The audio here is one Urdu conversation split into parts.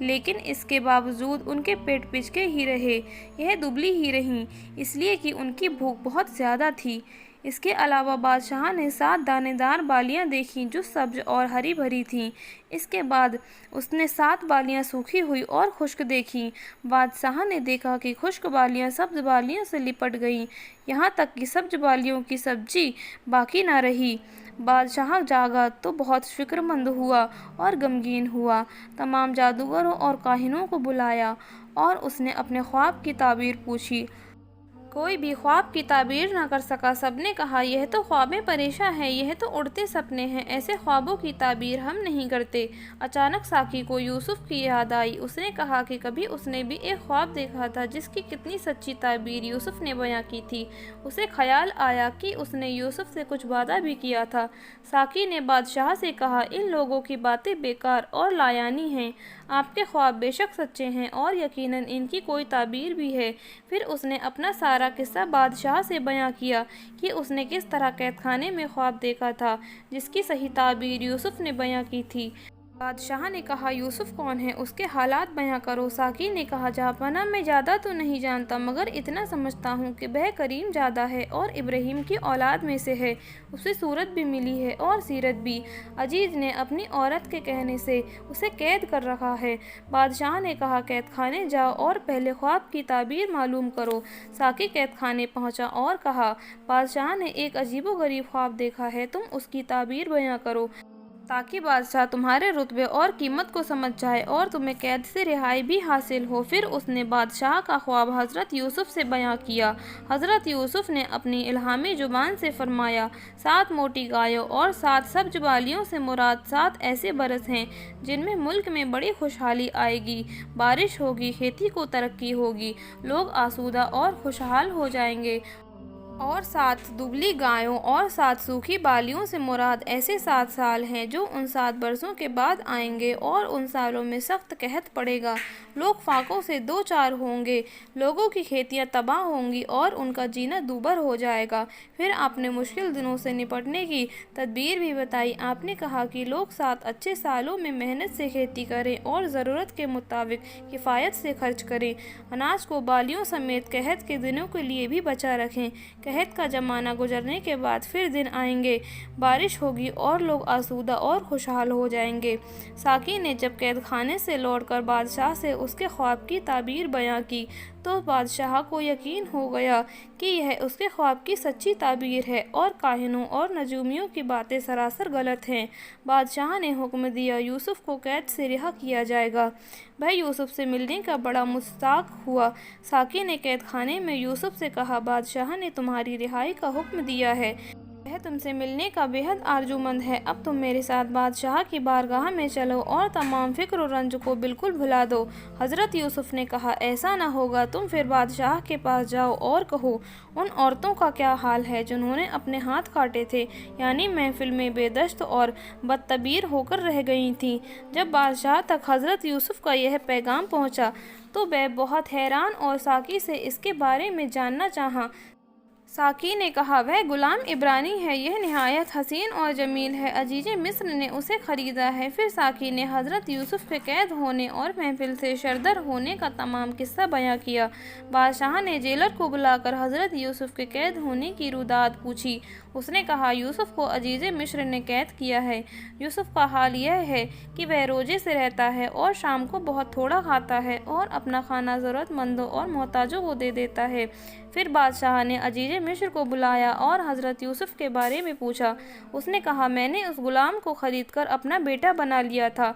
لیکن اس کے باوجود ان کے پیٹ پچکے ہی رہے۔ یہ دبلی ہی رہیں، اس لیے کہ ان کی بھوک بہت زیادہ تھی۔ اس کے علاوہ بادشاہ نے 7 دانے دار بالیاں دیکھیں جو سبز اور ہری بھری تھیں۔ اس کے بعد اس نے 7 بالیاں سوکھی ہوئی اور خشک دیکھیں۔ بادشاہ نے دیکھا کہ خشک بالیاں سبز بالیوں سے لپٹ گئیں، یہاں تک کہ سبز بالیوں کی سبزی باقی نہ رہی۔ بادشاہ جاگا تو بہت فکر مند ہوا اور غمگین ہوا۔ تمام جادوگروں اور کاہنوں کو بلایا اور اس نے اپنے خواب کی تعبیر پوچھی۔ کوئی بھی خواب کی تعبیر نہ کر سکا۔ سب نے کہا، یہ تو خواب پریشاں ہیں، یہ تو اڑتے سپنے ہیں، ایسے خوابوں کی تعبیر ہم نہیں کرتے۔ اچانک ساقی کو یوسف کی یاد آئی۔ اس نے کہا کہ کبھی اس نے بھی ایک خواب دیکھا تھا جس کی کتنی سچی تعبیر یوسف نے بیان کی تھی۔ اسے خیال آیا کہ اس نے یوسف سے کچھ وعدہ بھی کیا تھا۔ ساقی نے بادشاہ سے کہا، ان لوگوں کی باتیں بیکار اور لایعنی ہیں۔ آپ کے خواب بے شک سچے ہیں اور یقیناً ان کی کوئی تعبیر بھی ہے۔ پھر اس نے اپنا سارا قصہ بادشاہ سے بیان کیا کہ اس نے کس طرح قید خانے میں خواب دیکھا تھا جس کی صحیح تعبیر یوسف نے بیان کی تھی۔ بادشاہ نے کہا، یوسف کون ہے؟ اس کے حالات بیان کرو۔ ساقی نے کہا، جہاں پناہ میں زیادہ تو نہیں جانتا مگر اتنا سمجھتا ہوں کہ وہ کریم زادہ ہے اور ابراہیم کی اولاد میں سے ہے۔ اسے صورت بھی ملی ہے اور سیرت بھی۔ عزیز نے اپنی عورت کے کہنے سے اسے قید کر رکھا ہے۔ بادشاہ نے کہا، قید خانے جاؤ اور پہلے خواب کی تعبیر معلوم کرو۔ ساقی قید خانے پہنچا اور کہا، بادشاہ نے ایک عجیب و غریب خواب دیکھا ہے، تم اس کی تعبیر بیان کرو تاکہ بادشاہ تمہارے رتبے اور قیمت کو سمجھ جائے اور تمہیں قید سے رہائی بھی حاصل ہو۔ پھر اس نے بادشاہ کا خواب حضرت یوسف سے بیان کیا۔ حضرت یوسف نے اپنی الہامی زبان سے فرمایا، 7 موٹی گایوں اور 7 سبز بالیوں سے مراد 7 ایسے برس ہیں جن میں ملک میں بڑی خوشحالی آئے گی، بارش ہوگی، کھیتی کو ترقی ہوگی، لوگ آسودہ اور خوشحال ہو جائیں گے۔ اور 7 دبلی گایوں اور 7 سوکھی بالیوں سے مراد ایسے 7 سال ہیں جو ان 7 برسوں کے بعد آئیں گے، اور ان سالوں میں سخت قحط پڑے گا، لوگ فاقوں سے دو چار ہوں گے، لوگوں کی کھیتیاں تباہ ہوں گی اور ان کا جینا دوبھر ہو جائے گا۔ پھر آپ نے مشکل دنوں سے نپٹنے کی تدبیر بھی بتائی۔ آپ نے کہا کہ لوگ 7 اچھے سالوں میں محنت سے کھیتی کریں اور ضرورت کے مطابق کفایت سے خرچ کریں، اناج کو بالیوں سمیت قحط کے دنوں کے لیے بھی بچا رکھیں۔ قحط کا زمانہ گزرنے کے بعد پھر دن آئیں گے، بارش ہوگی اور لوگ آسودہ اور خوشحال ہو جائیں گے۔ ساقی نے جب قید خانے سے لوٹ کر بادشاہ سے اس کے خواب کی تعبیر بیان کی تو بادشاہ کو یقین ہو گیا کہ یہ اس کے خواب کی سچی تعبیر ہے اور کاہنوں اور نجومیوں کی باتیں سراسر غلط ہیں۔ بادشاہ نے حکم دیا، یوسف کو قید سے رہا کیا جائے گا۔ وہ یوسف سے ملنے کا بڑا مشتاق ہوا۔ ساقی نے قید خانے میں یوسف سے کہا، بادشاہ نے تمہاری رہائی کا حکم دیا ہے، وہ تم سے ملنے کا بے حد آرزومند ہے۔ اب تم میرے ساتھ بادشاہ کی بارگاہ میں چلو اور تمام فکر و رنج کو بالکل بھلا دو۔ حضرت یوسف نے کہا، ایسا نہ ہوگا، تم پھر بادشاہ کے پاس جاؤ اور کہو، ان عورتوں کا کیا حال ہے جنہوں نے اپنے ہاتھ کاٹے تھے، یعنی محفل میں بے دشت اور بدتعبیر ہو کر رہ گئی تھیں۔ جب بادشاہ تک حضرت یوسف کا یہ پیغام پہنچا تو وہ بہت حیران اور ساقی سے اس کے بارے میں جاننا چاہا۔ ساقی نے کہا، وہ غلام عبرانی ہے، یہ نہایت حسین اور جمیل ہے، عزیز مصر نے اسے خریدا ہے۔ پھر ساقی نے حضرت یوسف کے قید ہونے اور محفل سے شردر ہونے کا تمام قصہ بیان کیا۔ بادشاہ نے جیلر کو بلا کر حضرت یوسف کے قید ہونے کی روداد پوچھی۔ اس نے کہا، یوسف کو عزیز مصر نے قید کیا ہے۔ یوسف کا حال یہ ہے کہ وہ روزے سے رہتا ہے اور شام کو بہت تھوڑا کھاتا ہے اور اپنا کھانا ضرورت مندوں اور محتاجوں کو دے دیتا ہے۔ پھر بادشاہ نے عزیز مصر کو بلایا اور حضرت یوسف کے بارے میں پوچھا۔ اس نے کہا، میں نے اس غلام کو خرید کر اپنا بیٹا بنا لیا تھا،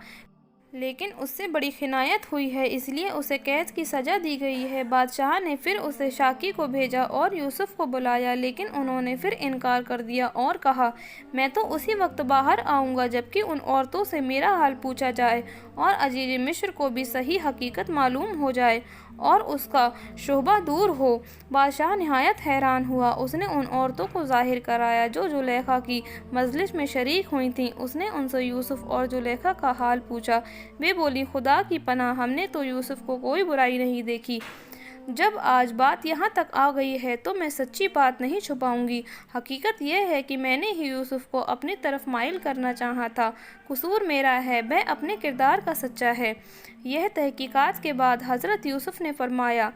لیکن اس سے بڑی خیانت ہوئی ہے، اس لیے اسے قید کی سزا دی گئی ہے۔ بادشاہ نے پھر اسے ساقی کو بھیجا اور یوسف کو بلایا، لیکن انہوں نے پھر انکار کر دیا اور کہا، میں تو اسی وقت باہر آؤں گا جبکہ ان عورتوں سے میرا حال پوچھا جائے اور عزیز مصر کو بھی صحیح حقیقت معلوم ہو جائے اور اس کا شبہ دور ہو۔ بادشاہ نہایت حیران ہوا۔ اس نے ان عورتوں کو ظاہر کرایا جو زلیخا کی مجلس میں شریک ہوئی تھیں۔ اس نے ان سے یوسف اور زلیخا کا حال پوچھا۔ وہ بولی، خدا کی پناہ، ہم نے تو یوسف کو کوئی برائی نہیں دیکھی۔ جب آج بات یہاں تک آ گئی ہے تو میں سچی بات نہیں چھپاؤں گی۔ حقیقت یہ ہے کہ میں نے ہی یوسف کو اپنی طرف مائل کرنا چاہا تھا۔ قصور میرا ہے، میں اپنے کردار کا سچا ہے۔ یہ تحقیقات کے بعد حضرت یوسف نے فرمایا،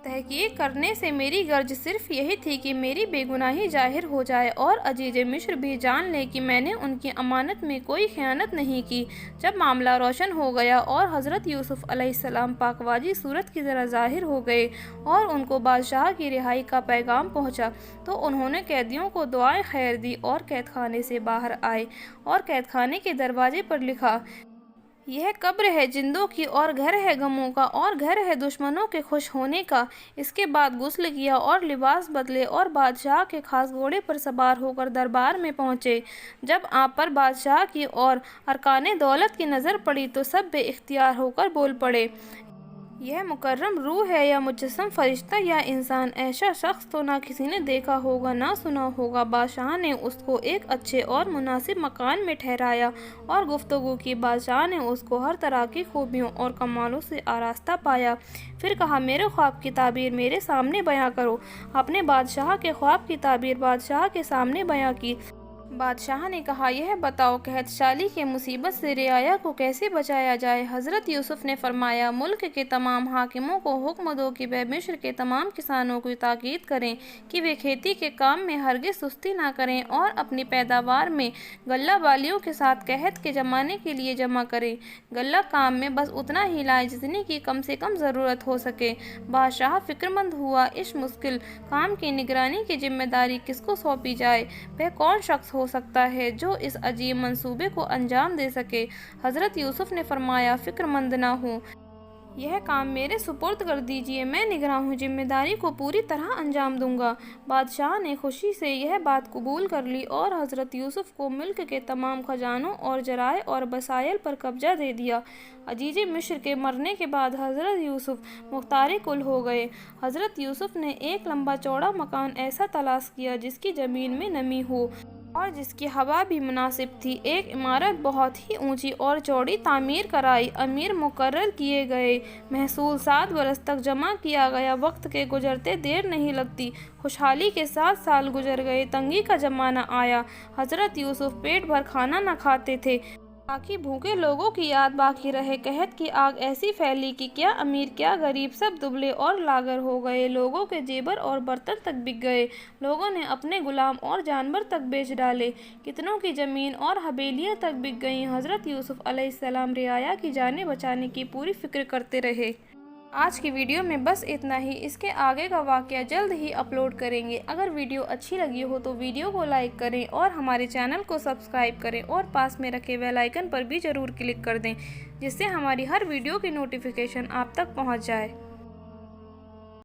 تحقیق کرنے سے میری غرض صرف یہی تھی کہ میری بے گناہی ظاہر ہو جائے اور عزیز مصر بھی جان لے کہ میں نے ان کی امانت میں کوئی خیانت نہیں کی۔ جب معاملہ روشن ہو گیا اور حضرت یوسف علیہ السلام پاکبازی صورت کی طرح ظاہر ہو گئے اور ان کو بادشاہ کی رہائی کا پیغام پہنچا تو انہوں نے قیدیوں کو دعائیں خیر دی اور قید خانے سے باہر آئے اور قید خانے کے دروازے پر لکھا، یہ قبر ہے جندوں کی اور گھر ہے غموں کا اور گھر ہے دشمنوں کے خوش ہونے کا۔ اس کے بعد غسل کیا اور لباس بدلے اور بادشاہ کے خاص گھوڑے پر سوار ہو کر دربار میں پہنچے۔ جب آپ پر بادشاہ کی اور ارکان دولت کی نظر پڑی تو سب بے اختیار ہو کر بول پڑے، یہ مکرم روح ہے یا مجسم فرشتہ یا انسان، ایسا شخص تو نہ کسی نے دیکھا ہوگا نہ سنا ہوگا۔ بادشاہ نے اس کو ایک اچھے اور مناسب مکان میں ٹھہرایا اور گفتگو کی۔ بادشاہ نے اس کو ہر طرح کی خوبیوں اور کمالوں سے آراستہ پایا۔ پھر کہا، میرے خواب کی تعبیر میرے سامنے بیان کرو۔ اپنے بادشاہ کے خواب کی تعبیر بادشاہ کے سامنے بیان کی۔ بادشاہ نے کہا، یہ بتاؤ قحط سالی کے مصیبت سے رعایا کو کیسے بچایا جائے؟ حضرت یوسف نے فرمایا، ملک کے تمام حاکموں کو حکم دو کہ وہ مصر کے تمام کسانوں کی تاکید کریں کہ وہ کھیتی کے کام میں ہرگز سستی نہ کریں اور اپنی پیداوار میں غلہ بالیوں کے ساتھ قحط کے زمانے کے لیے جمع کریں۔ غلہ کام میں بس اتنا ہی لائیں جتنے کی کم سے کم ضرورت ہو سکے۔ بادشاہ فکرمند ہوا، اس مشکل کام کی نگرانی کی ذمہ داری کس کو سونپی جائے؟ وہ کون شخص ہو سکتا ہے جو اس عظیم منصوبے کو انجام دے سکے؟ حضرت یوسف نے فرمایا، فکر مند نہ ہوں، یہ کام میرے سپرد کر دیجیے، میں نگراں ہوں، ذمہ داری کو پوری طرح انجام دوں گا۔ بادشاہ نے خوشی سے یہ بات قبول کر لی اور حضرت یوسف کو ملک کے تمام خزانوں اور ذرائع اور وسائل پر قبضہ دے دیا۔ عزیز مصر کے مرنے کے بعد حضرت یوسف مختار کل ہو گئے۔ حضرت یوسف نے ایک لمبا چوڑا مکان ایسا تلاش کیا جس کی زمین میں نمی ہو اور جس کی ہوا بھی مناسب تھی۔ ایک عمارت بہت ہی اونچی اور چوڑی تعمیر کرائی، امیر مقرر کیے گئے، محصول 7 برس تک جمع کیا گیا۔ وقت کے گزرتے دیر نہیں لگتی، خوشحالی کے 7 سال گزر گئے، تنگی کا زمانہ آیا۔ حضرت یوسف پیٹ بھر کھانا نہ کھاتے تھے تاکہ بھوکے لوگوں کی یاد باقی رہے۔ قحط کی آگ ایسی پھیلی کہ کیا امیر کیا غریب سب دبلے اور لاغر ہو گئے۔ لوگوں کے زیور اور برتن تک بک گئے، لوگوں نے اپنے غلام اور جانور تک بیچ ڈالے، کتنوں کی زمین اور حویلیاں تک بک گئیں۔ حضرت یوسف علیہ السلام رعایا کی جانیں بچانے کی پوری فکر کرتے رہے۔ آج کی ویڈیو میں بس اتنا ہی، اس کے آگے کا واقعہ جلد ہی اپلوڈ کریں گے۔ اگر ویڈیو اچھی لگی ہو تو ویڈیو کو لائک کریں اور ہمارے چینل کو سبسکرائب کریں اور پاس میں رکھے بیل آئیکن پر بھی ضرور کلک کر دیں جس سے ہماری ہر ویڈیو کی نوٹیفیکیشن آپ تک پہنچ جائے۔